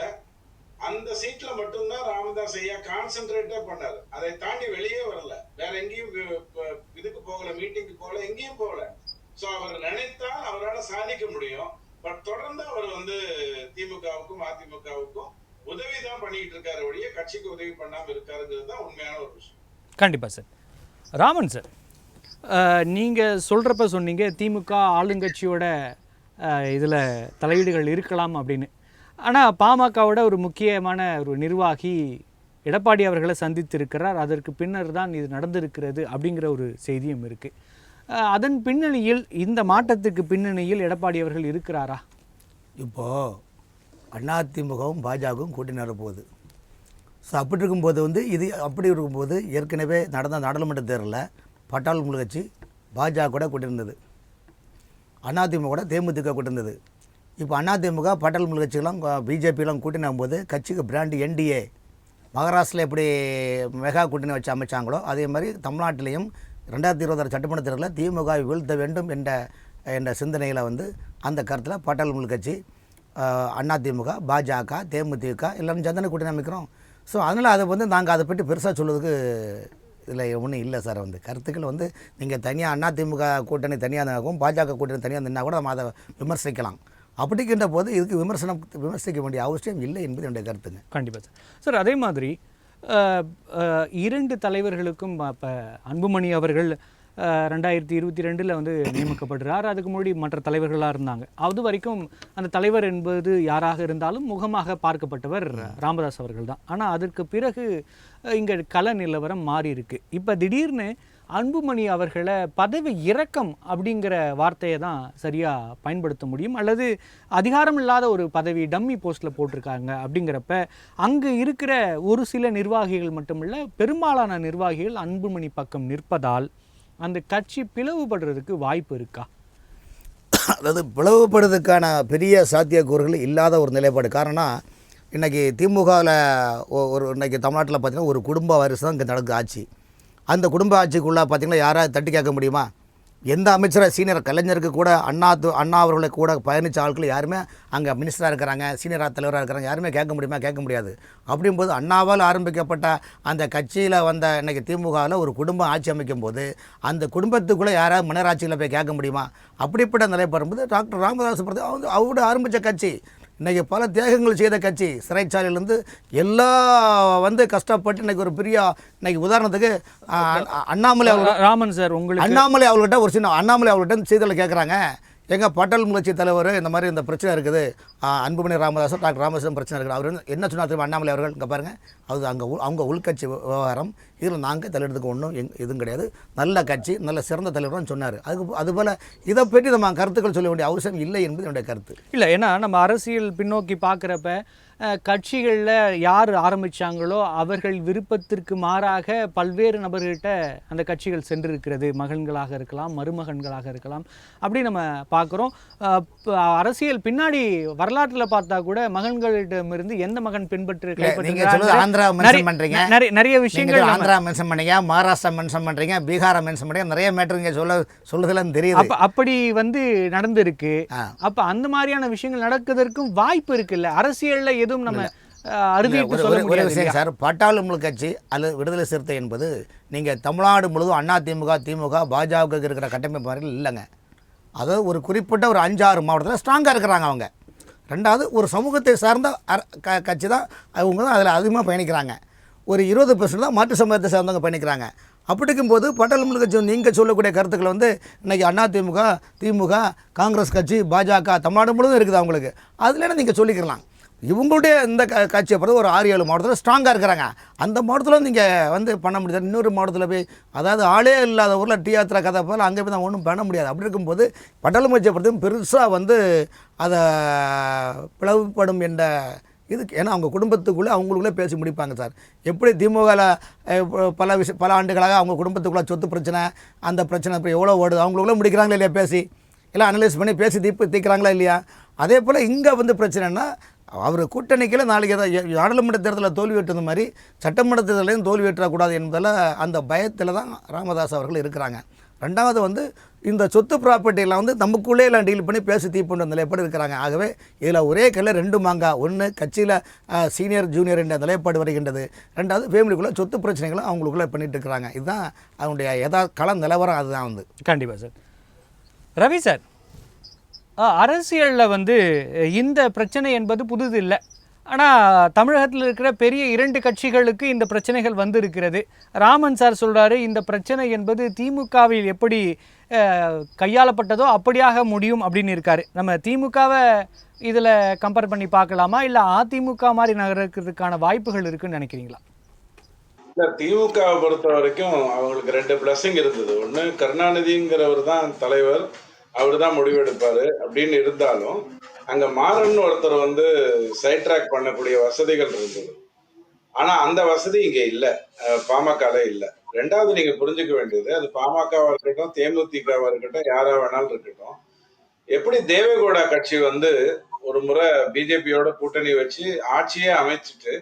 அந்த சீட்ல மட்டும்தான் ராமதாஸ் ஐயா கான்சென்ட்ரேட்டே பண்ணாரு. அதை தாண்டி வெளியே வரல, வேற எங்கேயும் இதுக்கு போகல, மீட்டிங்கு போகல, எங்கேயும் போகல. சோ அவர் நினைத்தால் அவரால் சாதிக்க முடியும். பட் தொடர்ந்து அவர் வந்து திமுகவுக்கும் அதிமுகவுக்கும் உதவிதான் பண்ணிட்டு இருக்காரு ஒழிய கட்சிக்கு உதவி பண்ணாம இருக்காருங்கிறது தான் உண்மையான ஒரு விஷயம். கண்டிப்பா சார். ராமன் சார், நீங்க சொல்றப்ப சொன்னீங்க திமுக ஆளுங்கட்சியோட இதுல தலையீடுகள் இருக்கலாம் அப்படின்னு. ஆனால் பாமகவோட ஒரு முக்கியமான ஒரு நிர்வாகி எடப்பாடி அவர்களை சந்தித்திருக்கிறார். அதற்கு பின்னர் தான் இது நடந்திருக்கிறது அப்படிங்கிற ஒரு செய்தியும் இருக்குது. அதன் பின்னணியில் இந்த மாற்றத்துக்கு பின்னணியில் எடப்பாடி அவர்கள் இருக்கிறாரா? இப்போது அதிமுகவும் பாஜகவும் கூட்டணி வரப்போகுது. ஸோ அப்படி இருக்கும்போது வந்து அப்படி இருக்கும்போது ஏற்கனவே நடந்த நாடாளுமன்ற தேர்தலில் பட்டாள் முழு கட்சி பாஜக கூட கூட்டியிருந்தது, அதிமுக கூட தேமுதிக கூட்டியிருந்தது. இப்போ அதிமுக பட்டாள் முழு கட்சிகளாம் பிஜேபியெலாம் கூட்டணி ஆகும்போது கட்சிக்கு பிராண்டு என்டிஏ மகாராஷ்டிரில் எப்படி மெகா கூட்டணி வச்சு அமைச்சாங்களோ அதே மாதிரி தமிழ்நாட்டிலையும் 2026 சட்டமன்ற தேர்தலில் திமுக வீழ்த்த வேண்டும் என்ற சிந்தனையில் வந்து அந்த கருத்தில் பட்டாள் முழு கட்சி அதிமுக பாஜக தேமுதிக எல்லாரும் சந்தன கூட்டணி அமைக்கிறோம். ஸோ அதனால் அதை வந்து நாங்கள் அதை பற்றி பெருசாக சொல்லுறதுக்கு இதில் ஒன்றும் இல்லை சார். வந்து கருத்துக்கள் வந்து நீங்கள் தனியாக அதிமுக கூட்டணி தனியாகவும் பாஜக கூட்டணி தனியாக நின்னா கூட நம்ம அதை விமர்சிக்கலாம். அப்படிங்கின்ற போது இதுக்கு விமர்சிக்க வேண்டிய அவசியம் இல்லை என்பது என்னுடைய கருத்துங்க. கண்டிப்பாக சார். சார் அதே மாதிரி இரண்டு தலைவர்களுக்கும் இப்போ அன்புமணி அவர்கள் 2022 வந்து நியமிக்கப்படுறார். அதுக்கு முன்னாடி மற்ற தலைவர்களாக இருந்தாங்க. அது வரைக்கும் அந்த தலைவர் என்பது யாராக இருந்தாலும் முகமாக பார்க்கப்பட்டவர் ராமதாஸ் அவர்கள் தான். ஆனால் அதற்கு பிறகு இங்கே கள நிலவரம் மாறி இருக்கு. இப்போ திடீர்னு அன்புமணி அவர்களை பதவி இறக்கம் அப்படிங்கிற வார்த்தையை தான் சரியாக பயன்படுத்த முடியும், அல்லது அதிகாரம் இல்லாத ஒரு பதவி டம்மி போஸ்ட்டில் போட்டிருக்காங்க. அப்படிங்கிறப்ப அங்கே இருக்கிற ஒரு சில நிர்வாகிகள் மட்டுமில்ல பெரும்பாலான நிர்வாகிகள் அன்புமணி பக்கம் நிற்பதால் அந்த கட்சி பிளவுபடுறதுக்கு வாய்ப்பு இருக்கா? அதாவது பிளவுபடுறதுக்கான பெரிய சாத்தியக்கூறுகள் இல்லாத ஒரு நிலைப்பாடு. காரணம் இன்றைக்கி திமுகவில் இன்றைக்கி தமிழ்நாட்டில் பார்த்திங்கன்னா ஒரு குடும்ப வாரிசு தான் இங்கே நடக்குது ஆட்சி. அந்த குடும்ப ஆட்சிக்குள்ளே பார்த்திங்கன்னா யாராவது தட்டி கேட்க முடியுமா? எந்த அமைச்சராக சீனியர் கலைஞருக்கு கூட அண்ணா அவர்களை கூட பயணித்த ஆட்கள் யாருமே அங்கே மினிஸ்டராக இருக்கிறாங்க, சீனியராக தலைவராக இருக்கிறாங்க, யாருமே கேட்க முடியுமா? கேட்க முடியாது. அப்படிங்கும்போது அண்ணாவால் ஆரம்பிக்கப்பட்ட அந்த கட்சியில் வந்த இன்றைக்கி திமுகவில் ஒரு குடும்பம் ஆட்சி அமைக்கும் போது அந்த குடும்பத்துக்குள்ளே யாராவது மன்னராட்சியில் போய் கேட்க முடியுமா? அப்படிப்பட்ட நிலைப்படும்போது டாக்டர் ராமதாஸ் அவரோட ஆரம்பித்த கட்சி இன்றைக்கி பல தியாகங்கள் செய்த கட்சி, சிறைச்சாலையிலேருந்து எல்லாம் வந்து கஷ்டப்பட்டு இன்றைக்கி ஒரு பெரிய இன்றைக்கி உதாரணத்துக்கு அண்ணாமலை ராமன் சார் உங்களுக்கு அண்ணாமலை அவர்கிட்ட ஒரு சின்ன அண்ணாமலை அவர்கிட்ட செய்தியில் கேட்குறாங்க, எங்கள் பட்டாள் முயற்சி தலைவர் இந்த மாதிரி இந்த பிரச்சனை இருக்குது, அன்புமணி ராமதாஸும் டாக்டர் ராமதாஸும் பிரச்சனை இருக்குது. அவர் என்ன சொன்னார் தெரியுமா? அண்ணாமலை அவர்கள் இங்கே பாருங்கள், அது அவங்க உள்கட்சி விவகாரம், இதில் நாங்கள் தலையிடத்துக்கு ஒன்றும் எதுவும் கிடையாது, நல்ல கட்சி நல்ல சிறந்த தலைவர்னு சொன்னார். அதுபோல் இதை பற்றி நம்ம கருத்துக்கள் சொல்ல வேண்டிய அவசியம் இல்லை என்பது என்னுடைய கருத்து. இல்லை, ஏன்னா நம்ம அரசியல் பின்னோக்கி பார்க்குறப்ப கட்சிகளில் யார் ஆரம்பித்தாங்களோ அவர்கள் விருப்பத்திற்கு மாறாக பல்வேறு நபர்கிட்ட அந்த கட்சிகள் சென்றிருக்கிறது. மகன்களாக இருக்கலாம், மருமகன்களாக இருக்கலாம், அப்படி நம்ம பார்க்குறோம். அரசியல் பின்னாடி வரலாற்றில் பார்த்தா கூட மகன்களிடமிருந்து எந்த மகன் பின்பற்று நிறைய விஷயங்கள் ஆந்திரா மென்ஷன் பண்ணீங்க, மகாராஷ்டிரா மென்ஷன் பண்றீங்க, பீகாரை மென்ஷன் பண்ணீங்க, நிறைய மேட்டர் இங்க சொல்லுதெல்லாம் தெரியுது. அப்படி நடந்திருக்கு. அப்ப அந்த மாதிரியான விஷயங்கள் நடக்கிறதுக்கும் வாய்ப்பு இருக்குல்ல. அரசியல்ல எதுவும் நம்ம அறுதிட்டு சொல்ல முடியாது. விஷயம் சார், பாட்டாளி கட்சி அல்லது விடுதலை சிறுத்தை என்பது நீங்க தமிழ்நாடு முழுவதும் அண்ணா திமுக, திமுக, பாஜக இருக்கிற கட்டமைப்பு மாதிரி இல்லைங்க. அதாவது ஒரு குறிப்பிட்ட ஒரு 5-6 மாவட்டத்தில் ஸ்ட்ராங்காக இருக்கிறாங்க அவங்க. ரெண்டாவது ஒரு சமூகத்தை சார்ந்த கட்சி தான் அவங்க தான் அதில் அதிகமாக பயணிக்கிறாங்க. ஒரு 20% தான் மாற்று சமூகத்தை சார்ந்தவங்க பயணிக்கிறாங்க. அப்படி இருக்கும்போது பாட்டாளி கட்சி நீங்கள் சொல்லக்கூடிய கருத்துக்களை இன்றைக்கி அண்ணா திமுக, திமுக, காங்கிரஸ் கட்சி, பாஜக தமிழ்நாடு முழுவதும் இருக்குது அவங்களுக்கு. அதில் நீங்கள் சொல்லிக்கலாம். இவங்களுடைய இந்த கட்சியை பொறுத்த ஒரு 6-7 மாவட்டத்தில் ஸ்ட்ராங்காக இருக்கிறாங்க. அந்த மாவட்டத்தில் நீங்கள் பண்ண முடியாது. இன்னொரு மாவட்டத்தில் போய், அதாவது ஆளே இல்லாத ஊரில் டீ யாத்திரை கதை போல் அங்கே போய் தான் ஒன்றும் பண்ண முடியாது. அப்படி இருக்கும்போது பாட்டாளி கட்சியை பொறுத்த பெருசாக அதை பிளவுபடும் என்ற இதுக்கு, ஏன்னா அவங்க குடும்பத்துக்குள்ளே அவங்களுக்குள்ளே பேசி முடிப்பாங்க சார். எப்படி திமுகவில் பல ஆண்டுகளாக அவங்க குடும்பத்துக்குள்ளே சொத்து பிரச்சனை, அந்த பிரச்சனை இப்போ எவ்வளோ ஓடுது, அவங்களுக்குள்ளே முடிக்கிறாங்களா இல்லையா, பேசி எல்லாம் அனலைஸ் பண்ணி பேசி தீர்க்கிறாங்களா இல்லையா. அதே போல் இங்கே பிரச்சனைன்னா அவர் கூட்டணிக்கில் நாளைக்கு ஏதாவது நாடாளுமன்ற தேர்தலில் தோல்வி வெட்டுறது மாதிரி சட்டமன்ற தேர்தலையும் தோல்வி வெட்டக்கூடாது என்பதில் அந்த பயத்தில் தான் ராமதாஸ் அவர்கள் இருக்கிறாங்க. ரெண்டாவது இந்த சொத்து ப்ராப்பர்ட்டியெல்லாம் நமக்குள்ளே எல்லாம் டீல் பண்ணி பேசி தீர்ப்பு நிலைப்பாடு இருக்கிறாங்க. ஆகவே இதில் ஒரே கல்ல 2 மாங்காய். ஒன்று கட்சியில் சீனியர் ஜூனியர் என்ற நிலைப்பாடு வருகின்றது. ரெண்டாவது ஃபேமிலிக்குள்ளே சொத்து பிரச்சனைகளும் அவங்களுக்குள்ளே பண்ணிட்டு இருக்கிறாங்க. இதுதான் அவங்களுடைய கள நிலவரம். அதுதான் கண்டிப்பாக சார். ரவி சார், அரசியலில் இந்த பிரச்சனை என்பது புதுது இல்லை. ஆனால் தமிழகத்தில் இருக்கிற பெரிய 2 கட்சிகளுக்கு இந்த பிரச்சனைகள் இருக்கிறது. ராமன் சார் சொல்கிறாரு, இந்த பிரச்சனை என்பது திமுகவில் எப்படி கையாளப்பட்டதோ அப்படியாக முடியும் அப்படின்னு இருக்காரு. நம்ம திமுகவை இதில் கம்பேர் பண்ணி பார்க்கலாமா, இல்லை அதிமுக மாதிரி நகர்றதுக்கான வாய்ப்புகள் இருக்குன்னு நினைக்கிறீங்களா? இல்லை, திமுகவை பொறுத்த வரைக்கும் அவங்களுக்கு 2 பிளஸிங் இருந்தது. ஒன்று, கருணாநிதிங்கிறவர் தான் தலைவர், அவர் தான் முடிவெடுப்பாரு அப்படின்னு இருந்தாலும் அங்க மாறன் ஒருத்தர் சைட் ட்ராக் பண்ணக்கூடிய வசதிகள் இருந்தது. ஆனா அந்த வசதி இங்க இல்ல, பாமகல இல்ல. ரெண்டாவது நீங்க புரிஞ்சுக்க வேண்டியது, அது பாமகவா இருக்கட்டும், தேமுதிகவா இருக்கட்டும், யாரா வேணாலும் இருக்கட்டும், எப்படி தேவேகவுடா கட்சி ஒரு முறை பிஜேபியோட கூட்டணி வச்சு ஆட்சியே அமைச்சிட்டு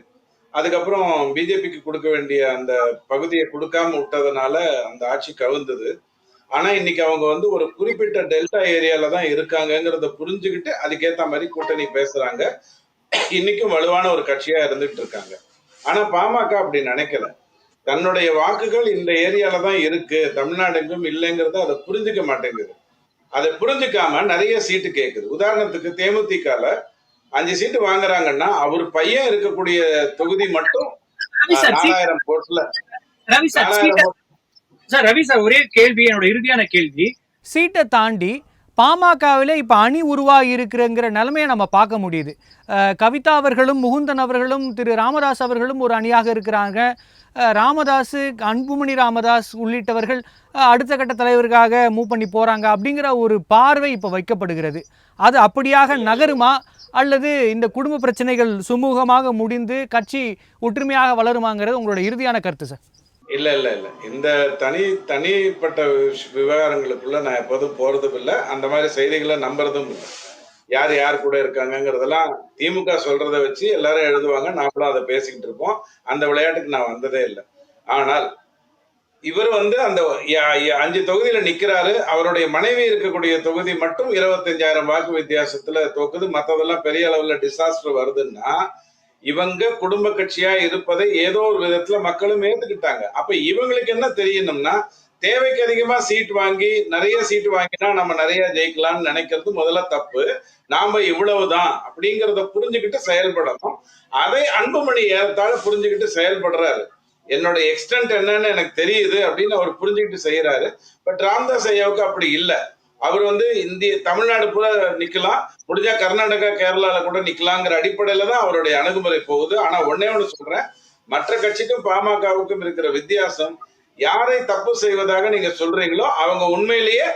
அதுக்கப்புறம் பிஜேபிக்கு கொடுக்க வேண்டிய அந்த பகுதியை கொடுக்காம விட்டதுனால அந்த ஆட்சி கவிழ்ந்தது. ஆனா இன்னைக்கு அவங்க ஒரு குறிப்பிட்ட டெல்டா ஏரியால தான் இருக்காங்கிறத புரிஞ்சுக்கிட்டு அதுக்கேத்த மாதிரி கூட்டணி பேசுறாங்க. இன்னைக்கும் வலுவான ஒரு கட்சியா இருந்துட்டு இருக்காங்க. ஆனா பாமக அப்படி நினைக்கல. தன்னுடைய வாக்குகள் இந்த ஏரியால தான் இருக்கு, தமிழ்நாடு எங்கும் இல்லைங்கிறத அதை புரிஞ்சுக்க மாட்டேங்குது. அதை புரிஞ்சுக்காம நிறைய சீட்டு கேட்குது. உதாரணத்துக்கு தேமுதிகல 5 சீட்டு வாங்குறாங்கன்னா அவர் பையன் இருக்கக்கூடிய தொகுதி மட்டும் 4000 கோட்ல. ரவி சார், ஒரே கேள்வி, என்னோட இறுதியான கேள்வி. சீட்டை தாண்டி பாமகவில் இப்போ அணி உருவாகி இருக்கிறங்கிற நிலைமையை நம்ம பார்க்க முடியுது. கவிதா அவர்களும் முகுந்தன் அவர்களும் திரு ராமதாஸ் அவர்களும் ஒரு அணியாக இருக்கிறாங்க. ராமதாஸ், அன்புமணி ராமதாஸ் உள்ளிட்டவர்கள் அடுத்த கட்ட தலைவருக்காக மூவ் பண்ணி போகிறாங்க அப்படிங்கிற ஒரு பார்வை இப்போ வைக்கப்படுகிறது. அது அப்படியாக நகருமா, அல்லது இந்த குடும்ப பிரச்சனைகள் சுமூகமாக முடிந்து கட்சி ஒற்றுமையாக வளருமாங்கிறது உங்களோட இறுதியான கருத்து சார்? இல்ல இல்ல இல்ல, இந்த தனிப்பட்ட விவகாரங்களுக்குள்ள நான் எப்போதும் போறதும் இல்லை, அந்த மாதிரி செய்திகளை நம்புறதும் இல்லை. யார் யார் கூட இருக்காங்கிறதெல்லாம் திமுக சொல்றதை வச்சு எல்லாரும் எழுதுவாங்க, நாமளும் அதை பேசிக்கிட்டு இருப்போம். அந்த விளையாட்டுக்கு நான் வந்ததே இல்லை. ஆனால் இவர் அந்த 5 தொகுதியில நிக்கிறாரு. அவருடைய மனைவி இருக்கக்கூடிய தொகுதி மட்டும் 25,000 வாக்கு வித்தியாசத்துல தோக்குது. மற்றதெல்லாம் பெரிய அளவுல டிசாஸ்டர் வருதுன்னா இவங்க குடும்ப கட்சியா இருப்பதை ஏதோ ஒரு விதத்துல மக்களும் ஏத்துக்கிட்டாங்க. அப்ப இவங்களுக்கு என்ன தெரியணும்னா, தேவைக்கு அதிகமா சீட் வாங்கி நிறைய சீட் வாங்கினா நம்ம நிறைய ஜெயிக்கலாம்னு நினைக்கிறது முதல்ல தப்பு. நாம இவ்வளவுதான் அப்படிங்கிறத புரிஞ்சுக்கிட்டு செயல்படணும். அதை அன்புமணி ஏறத்தாழ புரிஞ்சுக்கிட்டு செயல்படுறாரு. என்னோட எக்ஸ்டென்ட் என்னன்னு எனக்கு தெரியுது அப்படின்னு அவர் புரிஞ்சுக்கிட்டு செய்யறாரு. பட் ராமதாஸ் ஐயாவுக்கு அப்படி இல்லை. அவர் இந்திய தமிழ்நாடு பூரா நிக்கலாம், முடிஞ்சா கர்நாடகா கேரளால கூட நிக்கலாங்கிற அடிப்படையில தான் அவருடைய அணுகுமுறை போகுது. ஆனா ஒன்னே ஒண்ணு சொல்றேன், மற்ற கட்சிக்கும் பாமகவுக்கும் இருக்கிற வித்தியாசம், யாரை தப்பு செய்வதாக நீங்க சொல்றீங்களோ அவங்க உண்மையிலேயே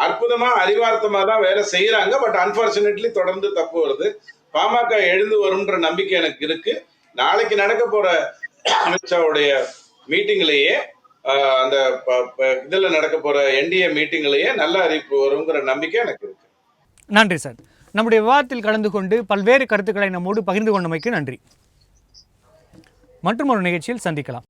அற்புதமா அறிவார்த்தமா தான் வேலை செய்யறாங்க. பட் அன்பார்ச்சுனேட்லி தொடர்ந்து தப்பு வருது. பாமக எழுந்து வரும்ன்ற நம்பிக்கை எனக்கு இருக்கு. நாளைக்கு நடக்க போற அமித்ஷாவுடைய மீட்டிங்லயே அந்த இதுல நடக்க போற என்டிஏ மீட்டிங்லயே நல்ல அறிவிப்பு வருங்கிற நம்பிக்கை எனக்கு இருக்கு. நன்றி சார். நம்முடைய விவாதத்தில் கலந்து கொண்டு பல்வேறு கருத்துக்களை நம்மோடு பகிர்ந்து கொண்டமைக்கு நன்றி. மற்றும் ஒரு நிகழ்ச்சியில் சந்திக்கலாம்.